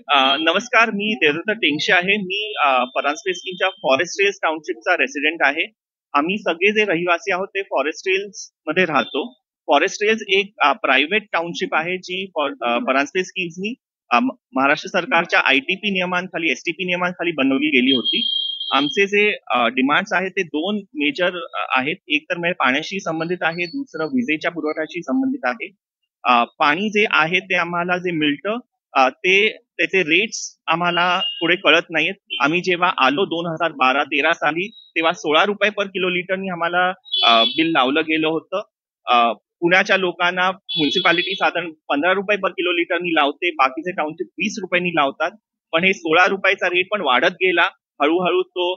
नमस्कार, मी देवदत्त टेंगशे आहे. मी Paranjpe स्कीमच्या forest rails टाउनशिपचा resident आहे. आम्ही सगळे जे रहिवासी आहोत ते फॉरेस्ट रेल्स मध्ये राहतो. फॉरेस्ट रेल्स एक प्रायव्हेट टाउनशिप आहे जी परांजपे स्कीम्सनी महाराष्ट्र सरकारच्या ITP नियमांखाली STP नियमांखाली बनवली गेली होती. आमचे जे डिमांड्स आहेत ते दोन मेजर आहेत. एक तर म्हणजे पाण्याशी संबंधित आहे, दुसरं विजेच्या पुरवठ्याशी संबंधित आहे. पाणी जे आहे ते आम्हाला जे मिळतं ते त्याचे रेट्स आम्हाला पुढे कळत नाहीत. आम्ही जेव्हा आलो 2012-13 साली तेव्हा 16 रुपये पर किलो लिटरनी आम्हाला बिल लावलं गेलं होतं. पुण्याच्या लोकांना म्युन्सिपालिटी साधारण 15 रुपये पर किलो लिटरनी लावते, बाकीचे टाउनशिप 20 रुपयांनी लावतात. पण हे 16 रुपयाचा रेट पण वाढत गेला. हळूहळू तो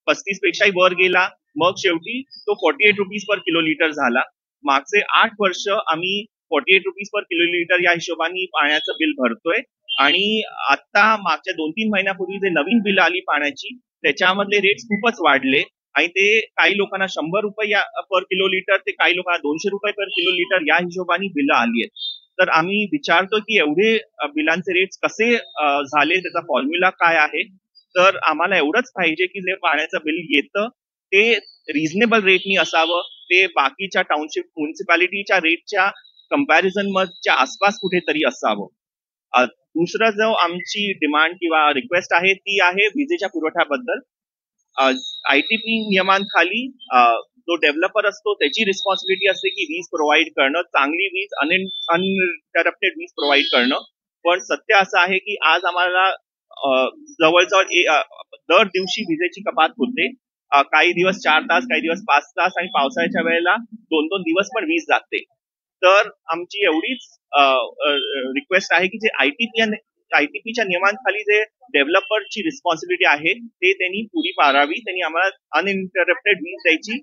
35 पेक्षाही वर गेला. मग शेवटी तो 48 रुपीज पर किलो लिटर झाला. मागचे 8 वर्ष आम्ही 48 रुपीज पर किलो लिटर या हिशोबाने पाण्याचं बिल भरतोय. आणि आता मागच्या 2-3 महिन्यापूर्वी जे नवीन बिल आली पाण्याची त्याच्यामधले रेट्स खूपच वाढले आणि ते काही लोकांना 100 रुपये पर किलो लिटर ते काही लोकांना 200 रुपये पर किलो लिटर या हिशोबाने बिलं आली आहेत. तर आम्ही विचारतो की एवढे बिलांचे रेट्स कसे झाले, त्याचा फॉर्म्युला काय आहे. तर आम्हाला एवढंच पाहिजे की जे पाण्याचं बिल येतं ते रिझनेबल रेटनी असावं, ते बाकीच्या टाउनशिप म्युन्सिपालिटीच्या रेटच्या कंपॅरिझन मधच्या आसपास कुठेतरी असावं. दुसरं जो आमची डिमांड किंवा रिक्वेस्ट आहे ती आहे विजेच्या पुरवठ्याबद्दल. ITP नियमांखाली जो डेव्हलपर असतो त्याची रिस्पॉन्सिबिलिटी असते की वीज प्रोव्हाइड करणं, चांगली वीज, अनइंटरप्टेड वीज प्रोव्हाइड करणं. पण सत्य असं आहे की आज आम्हाला जवळजवळ दर दिवशी विजेची कपात होते. काही दिवस 4 तास, काही दिवस 5 तास आणि पावसाळ्याच्या वेळेला 2-2 दिवस पण वीज जाते. तर आमची एवढीच रिक्वेस्ट आहे की जे ITPच्या नियमांखाली जे डेव्हलपरची रिस्पॉन्सिबिलिटी आहे ते त्यांनी पुरी पाडावी. त्यांनी आम्हाला अनइंटरप्टेड वीज द्यायची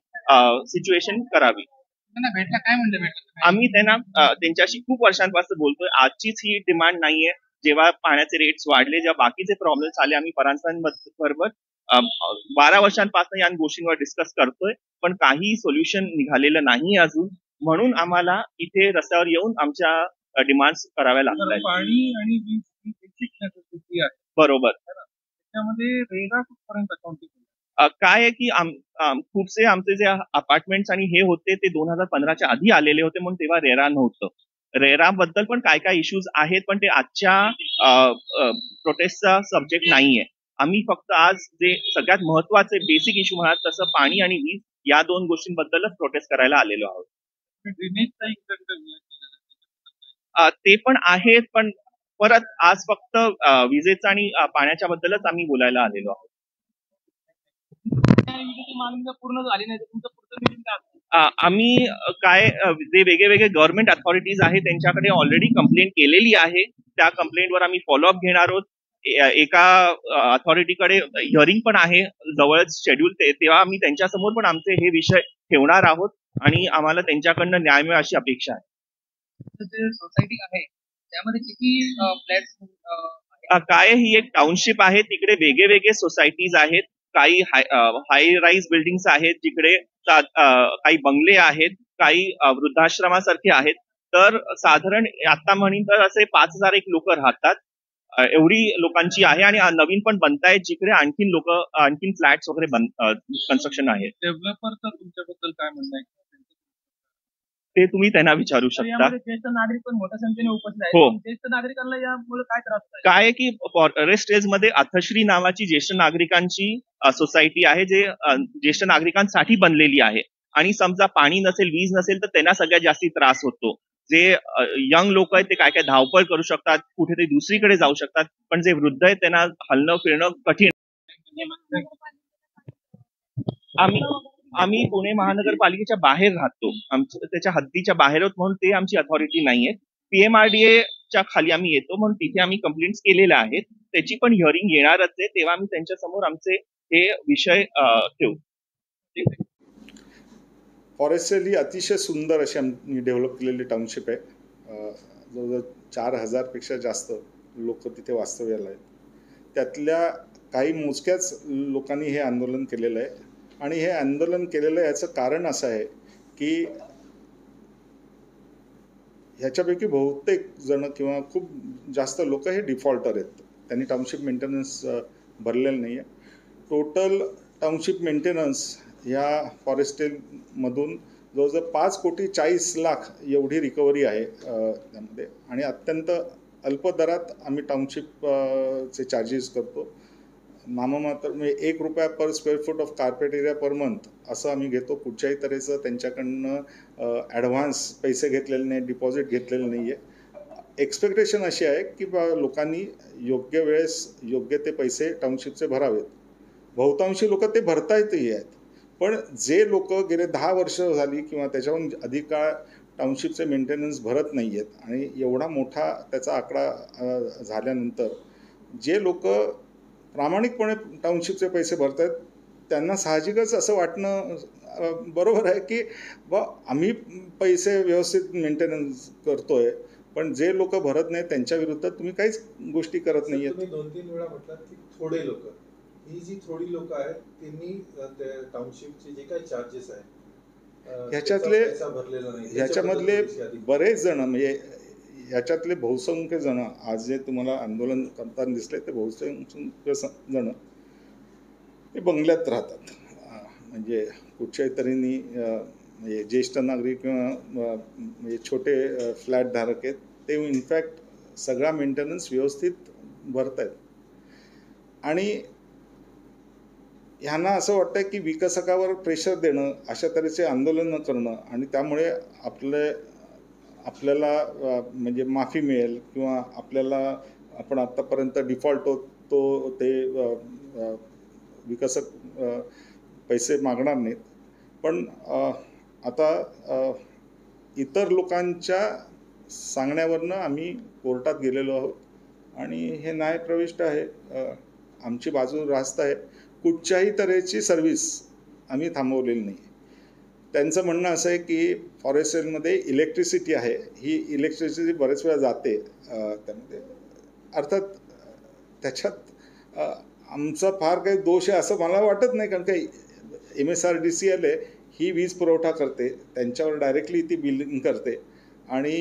सिच्युएशन करावी. आम्ही त्यांना त्यांच्याशी खूप वर्षांपासून बोलतोय. आजचीच ही डिमांड नाहीये. जेव्हा पाण्याचे रेट्स वाढले, जेव्हा बाकीचे प्रॉब्लेम्स आले, आम्ही परांजपेबरोबर 12 वर्षांपासून या गोष्टींवर डिस्कस करतोय, पण काही सोल्युशन निघालेलं नाही अजून. म्हणून आम्हाला इथे रस्त्यावर येऊन आमच्या डिमांड्स कराव्या लागतात. पाणी आणि वीज ही बेसिक नेसेसिटी आहे. बरोबर. त्याच्यामध्ये रेरा कुठपर्यंत अकाउंटिंग काय आहे की खूपसे आमचे जे अपार्टमेंट्स आणि हे होते ते 2015च्या आधी आलेले होते, म्हणून तेव्हा रेरा नव्हतं. रेरा बद्दल पण काय काय इश्यूज आहेत, पण ते आजच्या प्रोटेस्टचा सब्जेक्ट नाहीये. आम्ही फक्त आज जे सगळ्यात महत्वाचे बेसिक इश्यू म्हणतात तसं पाणी आणि वीज या दोन गोष्टींबद्दलच प्रोटेस्ट करायला आलेलो आहोत. ते पण आहेत, पण परत आज फक्त विजेचं आणि पाण्याच्या बद्दलच आम्ही बोलायला आलेलो आहोत. पूर्ण झाली नाही तुमचं पुढचं आम्ही काय जे वेगळे गव्हर्नमेंट अथॉरिटीज आहेत त्यांच्याकडे ऑलरेडी कंप्लेंट केलेली आहे. त्या कंप्लेंटवर आम्ही फॉलोअप घेणार आहोत. एका अथॉरिटीकडे हिअरिंग पण आहे जवळच शेड्यूल, तेव्हा आम्ही त्यांच्यासमोर पण आमचे हे विषय ठेवणार आहोत आणि आम्हाला त्यांच्याकडनं न्याय मिळेल अशी अपेक्षा आहे. सोसायटी आहे त्यामध्ये किती फ्लॅट काय ही एक टाउनशिप आहे, तिकडे वेगळे सोसायटीज आहेत. काही हाय राईज बिल्डिंग्स आहेत, जिकडे काही बंगले आहेत, काही वृद्धाश्रमासारखे आहेत. तर साधारण आता म्हणीन तर असे 5001 लोक राहतात. एवढी लोकांची आहे आणि नवीन पण बनतायत जिकडे आणखीन फ्लॅट्स वगैरे कन्स्ट्रक्शन आहे. डेव्हलपरचं तुमच्याबद्दल काय म्हणणं आहे ते तुम्ही त्यांना विचारू शकता. ज्येष्ठ नागरिक पण मोठ्या संख्येने उपस्थित आहेत. हो, ज्येष्ठ नागरिकांना यामुळे काय त्रास काय की फॉरेस्ट रेल्स मध्ये अथश्री नावाची ज्येष्ठ नागरिकांची सोसायटी आहे, जे ज्येष्ठ नागरिकांसाठी बनलेली आहे. आणि समजा पाणी नसेल, वीज नसेल तर त्यांना सगळ्यात जास्ती त्रास होतो. जे यंग लोक आहेत ते काय काय धावपळ करू शकतात, कुठेतरी दुसरीकडे जाऊ शकतात, पण जे वृद्ध आहेत त्यांना हलणं फिरणं कठीण. आम्ही पुणे महानगरपालिकेच्या बाहेर राहतो, त्याच्या हद्दीच्या बाहेर आहोत, म्हणून ते आमची अथॉरिटी नाहीये. PMRDA च्या खाली आम्ही येतो, म्हणून तिथे आम्ही कंप्लेंट्स केलेल्या आहेत. त्याची पण हिअरिंग येणारच आहे, तेव्हा आम्ही त्यांच्या समोर आमचे हे विषय ठेवू. फॉरेस्ट रेल ही अतिशय सुंदर अशी आम्ही डेव्हलप केलेली टाउनशिप आहे. जवळजवळ 4000 पेक्षा जास्त लोक तिथे वास्तव्याला आहेत. त्यातल्या काही मोजक्याच लोकांनी हे आंदोलन केलेलं आहे. आणि हे आंदोलन केलेलं याचं कारण असं आहे की ह्याच्यापैकी बहुतेक जण किंवा खूप जास्त लोक हे डिफॉल्टर आहेत. त्यांनी टाउनशिप मेंटेनन्स भरलेलं नाही आहे. टोटल टाउनशिप मेंटेनन्स ह्या फॉरेस्टेलमधून जवळजवळ 5,40,00,00,000 एवढी रिकव्हरी आहे त्यामध्ये, आणि अत्यंत अल्प दरात आम्ही चे चार्जेस करतो. नाममात्र म्हणजे ₹1 per square foot of carpet area per month असं आम्ही घेतो. कुठच्याही तऱ्हेचं त्यांच्याकडनं ॲडव्हान्स पैसे घेतलेले नाही, डिपॉझिट घेतलेलं नाही आहे. एक्सपेक्टेशन अशी आहे की लोकांनी योग्य वेळेस योग्य ते पैसे टाउनशिपचे भरावेत. बहुतांशी लोक ते भरतायतही आहेत, पण जे लोक गेले 10 वर्ष झाली किंवा त्याच्याहून अधिक काळ टाउनशिपचे मेंटेनन्स भरत नाही आहेत, आणि एवढा मोठा त्याचा आकडा झाल्यानंतर जे लोक प्रामाणिकपणे टाउनशिपचे पैसे भरत आहेत त्यांना साहजिकच असं वाटणं बरोबर आहे की आम्ही पैसे व्यवस्थित मेंटेनन्स करतोय, पण जे लोक भरत नाहीत त्यांच्या विरुद्ध तुम्ही काहीच गोष्टी करत नाहीये. तुम्ही 2-3 वेळा म्हटलात की थोडे लोक, ही जी थोडी लोक आहेत त्यांनी टाउनशिपचे जे काही चार्जेस आहेत ह्याच्यामधले बरेच जण, म्हणजे याच्यातले बहुसंख्य जण आज जे तुम्हाला आंदोलन करताना दिसले ते बहुसंख्य जण ते बंगल्यात राहतात. म्हणजे कुठच्याही तऱ्हेने म्हणजे ज्येष्ठ नागरिक किंवा म्हणजे छोटे फ्लॅट धारक आहेत, ते इनफॅक्ट सगळा मेंटेनन्स व्यवस्थित भरत आहेत. आणि ह्यांना असं वाटतं की विकसकावर प्रेशर देणं, अशा तऱ्हेचे आंदोलनं करणं, आणि त्यामुळे आपल्याला म्हणजे माफी मिळेल किंवा आपण आत्तापर्यंत डिफॉल्ट होतो ते विकसक पैसे मागणार नाहीत. पण आता इतर लोकांच्या सांगण्यावरनं आम्ही कोर्टात गेलेलो आहोत, आणि हे न्यायप्रविष्ट आहे. आमची बाजू रास्त आहे. कुठच्याही तऱ्हेची सर्व्हिस आम्ही थांबवलेली नाही. त्यांचं म्हणणं असं आहे की फॉरेस्टमध्ये इलेक्ट्रिसिटी आहे, ही इलेक्ट्रिसिटी बरेच वेळा जाते त्यामध्ये. अर्थात त्याच्यात आमचा फार काही दोष आहे असं मला वाटत नाही, कारण काही MSRDCL ही वीज पुरवठा करते, त्यांच्यावर डायरेक्टली ती बिलिंग करते, आणि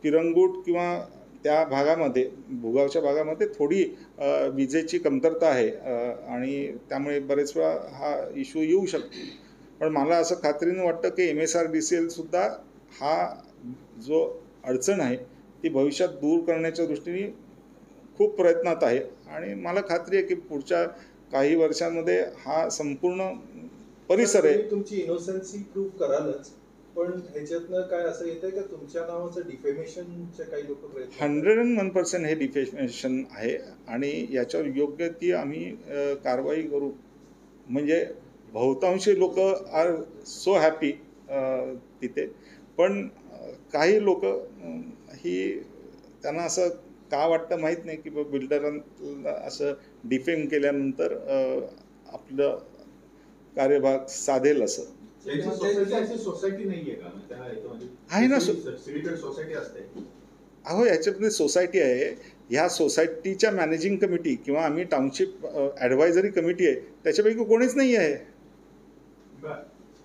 पिरंगूट किंवा त्या भागामध्ये भूगावच्या भागामध्ये थोडी विजेची कमतरता आहे, आणि त्यामुळे बरेच वेळा हा इश्यू येऊ शकतो. पण मला असं खात्रीनं वाटतं की MSRDCL सुद्धा हा जो अडचण आहे ती भविष्यात दूर करण्याच्या दृष्टीने खूप प्रयत्नात आहे, आणि मला खात्री आहे की पुढच्या काही वर्षांमध्ये हा संपूर्ण परिसर आहे. तुमची इनोसेन्सी प्रूव्ह करालच, पण ह्याच्यातनं काय असं येतंय का तुमच्या नावाचं डिफेमेशनचे काही लोक प्रयत्न? 101% हे डिफेमेशन आहे, आणि याच्यावर योग्य ती आम्ही कारवाई करू. म्हणजे बहुतांशी लोक आर सो हॅपी तिथे, पण काही लोक ही त्यांना असं का वाटतं माहीत नाही की बिल्डरांना असं डिफेम केल्यानंतर आपलं कार्यभाग साधेल असं. सोसायटी नाहीये का? आहे ना, सोसायटी असते. अहो याच्यामध्ये सोसायटी आहे. ह्या सोसायटीच्या मॅनेजिंग कमिटी किंवा आम्ही टाउनशिप ॲडवायझरी कमिटी आहे, त्याच्यापैकी कोणीच नाही आहे.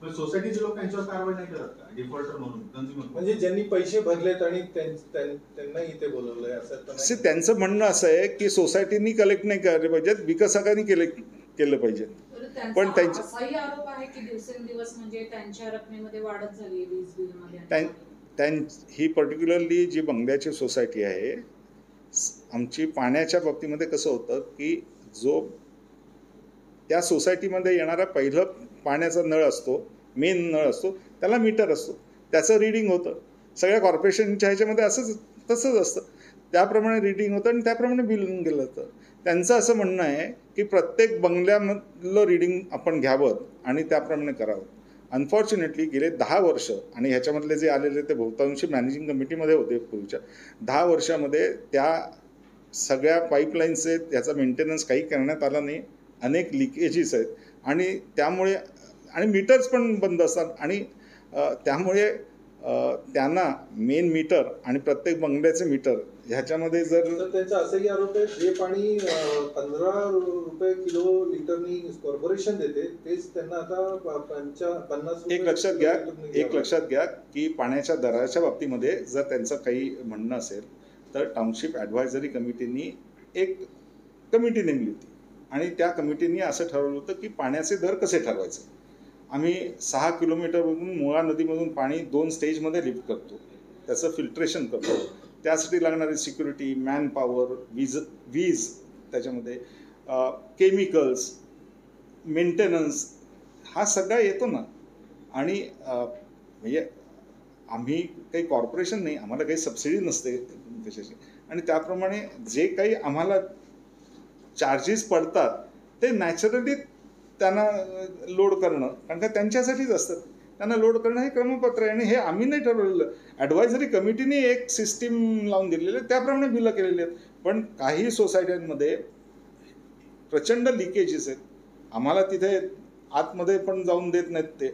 सोसायटीचे लोक त्यांच्यावर कारवाई नाही करत का डिफॉल्टर म्हणून? म्हणजे ज्यांनी पैसे भरलेत आणि त्यांना इथे बोलवलंय असं त्यांचं म्हणणं असं आहे की सोसायटीनी कलेक्ट नाही केले पाहिजेत, विकसकांनी केलं पाहिजे. पण असाही आरोप आहे की दिवसेंदिवस म्हणजे त्यांच्या रकमेमध्ये वाढत झाली वीज बिलमध्ये. ही पर्टिक्युलरली जी बंगल्याची सोसायटी आहे, आमची पाण्याच्या बाबतीमध्ये कसं होतं की जो त्या सोसायटीमध्ये येणारा पहिलं पाण्याचा नळ असतो, मेन नळ असतो, त्याला मीटर असतो, त्याचं रिडिंग होतं. सगळ्या कॉर्पोरेशनच्या ह्याच्यामध्ये तसंच असतं, त्याप्रमाणे रिडिंग होतं आणि त्याप्रमाणे बिलिंग केलं जातं. त्यांचं असं म्हणणं आहे की प्रत्येक बंगल्यामधलं रिडिंग आपण घ्यावं आणि त्याप्रमाणे करावं. अनफॉर्च्युनेटली गेले 10 वर्ष, आणि ह्याच्यामधले जे आलेले ते बहुतांशी मॅनेजिंग कमिटीमध्ये होते पूर्वीच्या 10 वर्षामध्ये, त्या सगळ्या पाईपलाईन्स आहेत याचा मेंटेनन्स काही करण्यात आला नाही. अनेक लिकेजेस आहेत, आणि त्यामुळे आणि मीटर्स पण बंद असतात, आणि त्यामुळे त्यांना मेन मीटर आणि प्रत्येक बंगल्याचे मीटर ह्याच्यामध्ये जर त्यांचा असंही आरोप आहे जे पाणी 15 रुपये किलो लिटरनी कॉर्पोरेशन देते तेच त्यांना आता 50. एक लक्षात घ्या की पाण्याच्या दराच्या बाबतीमध्ये जर त्यांचं काही म्हणणं असेल तर टाउनशिप ॲडवायझरी कमिटीनी एक कमिटी नेमली होती आणि त्या कमिटीने असं ठरवलं होतं की पाण्याचे दर कसे ठरवायचे. आम्ही 6 किलोमीटरमधून मुळा नदीमधून पाणी 2 स्टेजमध्ये लिफ्ट करतो, त्याचं फिल्ट्रेशन करतो, त्यासाठी लागणारी सिक्युरिटी, मॅन पॉवर, वीज त्याच्यामध्ये केमिकल्स, मेंटेनन्स हा सगळा येतो ना. आणि म्हणजे आम्ही काही कॉर्पोरेशन नाही, आम्हाला काही सबसिडी नसते त्याच्याशी, आणि त्याप्रमाणे जे काही आम्हाला चार्जेस पडतात ते नॅचरली त्यांना लोड करणं, कारण का त्यांच्यासाठीच असतात, त्यांना लोड करणं हे क्रमपत्र आहे. आणि हे आम्ही नाही ठरवलेलं, ॲडवायझरी कमिटीने एक सिस्टीम लावून दिलेली आहे, त्याप्रमाणे बिलं केलेली आहेत. पण काही सोसायट्यांमध्ये प्रचंड लिकेजेस आहेत, आम्हाला तिथे आतमध्ये पण जाऊन देत नाहीत ते,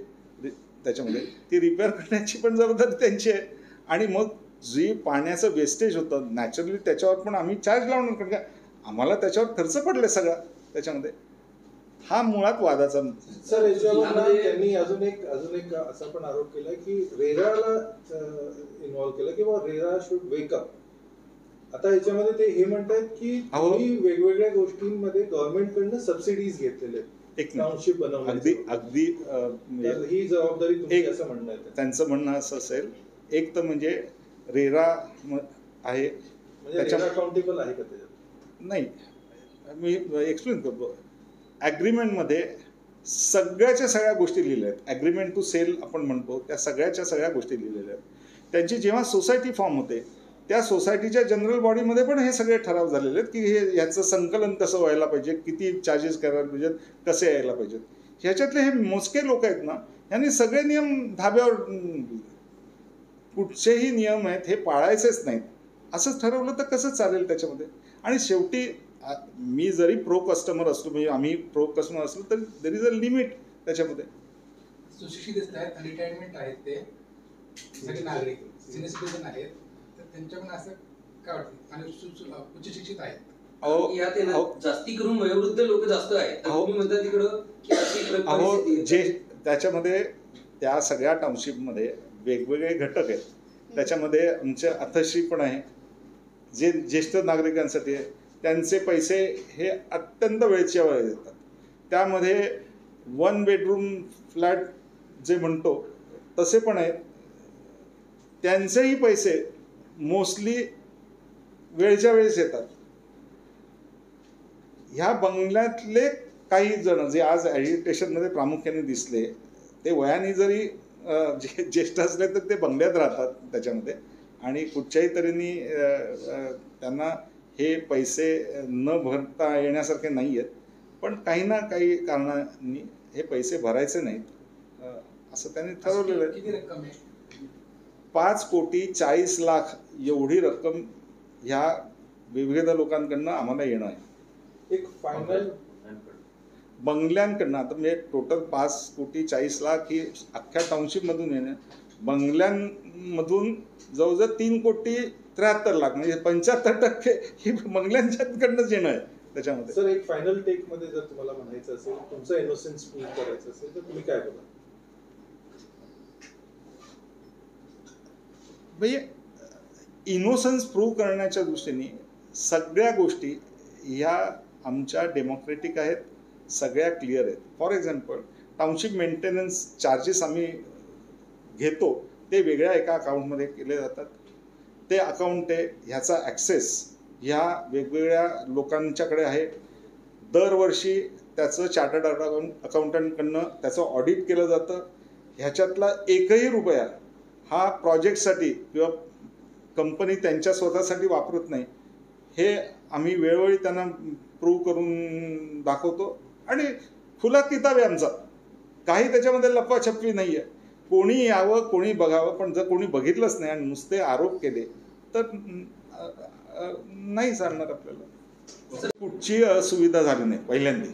त्याच्यामध्ये ती रिपेअर करण्याची पण जबाबदारी त्यांची आहे. आणि मग जी पाण्याचं वेस्टेज होतं नॅचरली त्याच्यावर पण आम्ही चार्ज लावणार, कारण का आम्हाला त्याच्यावर खर्च पडले सगळा त्याच्यामध्ये. हा मुळात वादाचा. सर याच्यावर त्यांनी अजून एक असा पण आरोप केला की रेराला इन्व्हॉल्व केला किंवा रेरा शुड वेक अप. आता याच्यामध्ये ते हे म्हणतात की तुम्ही वेगवेगळ्या गोष्टींमध्ये गव्हर्नमेंटकडनं सबसिडीज घेतलेले आहेत, एक टाउनशिप बनवली, अगदी ही जबाबदारी तुमची असं म्हणणं आहे. त्यांचं म्हणणं असं असेल, एक तर म्हणजे रेरा आहे, म्हणजे रेरा अकाउंटेबल आहे का त्याच्यात? नाही, मी एक्सप्लेन करतो. ॲग्रीमेंटमध्ये सगळ्याच्या सगळ्या गोष्टी लिहिल्या आहेत. ॲग्रीमेंट टू सेल आपण म्हणतो, त्या सगळ्याच्या सगळ्या गोष्टी लिहिलेल्या आहेत. त्यांची जेव्हा सोसायटी फॉर्म होते त्या सोसायटीच्या जनरल बॉडीमध्ये पण हे सगळे ठराव झालेले आहेत की हे याचं संकलन कसं व्हायला पाहिजे, किती चार्जेस करायला पाहिजेत, कसे यायला पाहिजेत. ह्याच्यातले हे मोजके लोक आहेत ना, यांनी सगळे नियम धाब्यावर, कुठचेही नियम आहेत हे पाळायचेच नाहीत असंच ठरवलं तर कसं चालेल त्याच्यामध्ये. आणि शेवटी मी जरी प्रो कस्टमर असलो, म्हणजे आम्ही प्रो कस्टमर असलो, तर देर इज अ लिमिट त्याच्यामध्ये. सुशिक्षित आहेत, रिटायरमेंट आहेत, ते सगळे नागरिक सिनियर सिटीजन आहेत, तर त्यांच्याकडून असं काय वाटतं, आणि उच्च शिक्षित आहेत. जास्ती करून वयोवृद्ध लोक जास्त आहेत, तुम्ही म्हणता तिकडं जे त्याच्यामध्ये त्या सगळ्या टाउनशिपमध्ये वेगवेगळे घटक आहेत. त्याच्यामध्ये आमचे अथर्शी पण आहे, जे ज्येष्ठ नागरिकांसाठी आहे, त्यांचे पैसे हे अत्यंत वेळच्या वेळ येतात. त्यामध्ये 1 बेडरूम फ्लॅट जे म्हणतो तसे पण आहेत, त्यांचेही पैसे मोस्टली वेळच्या वेळेस येतात. ह्या बंगल्यातले काही जण जे आज ॲजिटेशनमध्ये प्रामुख्याने दिसले, ते वयाने जरी ज्येष्ठ असले तर ते बंगल्यात राहतात त्याच्यामध्ये, आणि कुठच्याही तऱ्हेने त्यांना हे पैसे न भरता येण्यासारखे नाही आहेत. पण काही ना काही कारणांनी हे पैसे भरायचे नाहीत असं त्यांनी ठरवलेलं आहे. किती रक्कम आहे? 5,40,00,00,000 एवढी रक्कम ह्या विविध लोकांकडनं आम्हाला येणं आहे. एक फायनल बंगल्यांकडनं, आता म्हणजे टोटल 5,40,40,00,000 ही अख्ख्या टाउनशिपमधून येणं, बंगल्यांमधून जवळजवळ 3,73,00,000 म्हणजे 75% ही बंगल्यांच्याकडनंच येणं आहे त्याच्यामध्ये. सर एक फायनल टेक मध्ये जर तुम्हाला म्हणायचं असेल, तुमचा इनोसेन्स प्रूव्ह करायचं असेल, तर तुम्ही काय बोला? म्हणजे इनोसन्स प्रूव्ह करण्याच्या दृष्टीने सगळ्या गोष्टी ह्या आमच्या डेमोक्रेटिक आहेत, सगळ्या क्लिअर आहेत. For example township maintenance charges आम्ही घेतो ते वेगळ्या एका अकाउंटमध्ये केले जातात. ते अकाउंट आहे, ह्याचा ॲक्सेस ह्या वेगवेगळ्या लोकांच्याकडे आहे. दरवर्षी त्याचं चार्टर्ड अकाउंटंटकडनं त्याचं ऑडिट केलं जातं. ह्याच्यातला एकही रुपया हा प्रोजेक्टसाठी किंवा कंपनी त्यांच्या स्वतःसाठी वापरत नाही, हे आम्ही वेळोवेळी त्यांना प्रूव्ह करून दाखवतो. आणि खुला किताब आहे आमचा, काही त्याच्यामध्ये लपवाछपवी नाही आहे. कोणी यावं, कोणी बघावं, पण जर कोणी बघितलंच नाही आणि नुसते आरोप केले तर नाही चालणार आपल्याला. कुठची असुविधा झाली नाही. पहिल्यांदा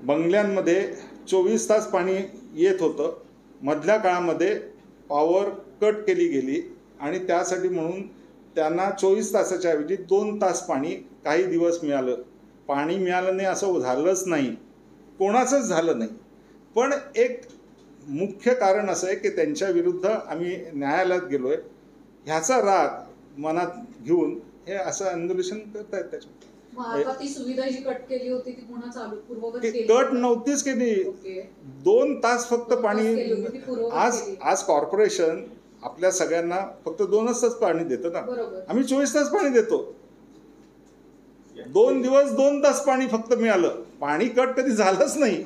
बंगल्यांमध्ये 24 तास पाणी येत होतं, मधल्या काळामध्ये पॉवर कट केली गेली आणि त्यासाठी म्हणून त्यांना 24 तासाच्या ऐवजी 2 तास पाणी काही दिवस मिळालं. पाणी मिळालं नाही असं झालंच नाही, कोणाचंच झालं नाही. पण एक मुख्य कारण असं आहे की त्यांच्या विरुद्ध आम्ही न्यायालयात गेलो आहे, ह्याचा राग मनात घेऊन हे असं आंदोलन करतायत त्याच्यात. मग आता ती सुविधा जी कट केली होती ती पुन्हा चालू पूर्ववत केली कट नव्हतीच की नाही, ओके 2 तास फक्त 2 तास पाणी. केली होती, ती पूर्ववत आज केली. आज कॉर्पोरेशन आपल्या सगळ्यांना फक्त 2च तास पाणी देतं ना. बरोबर. आम्ही 24 तास पाणी देतो. 2 दिवस 2 तास पाणी फक्त मिळालं. पाणी कट कधी झालंच नाही.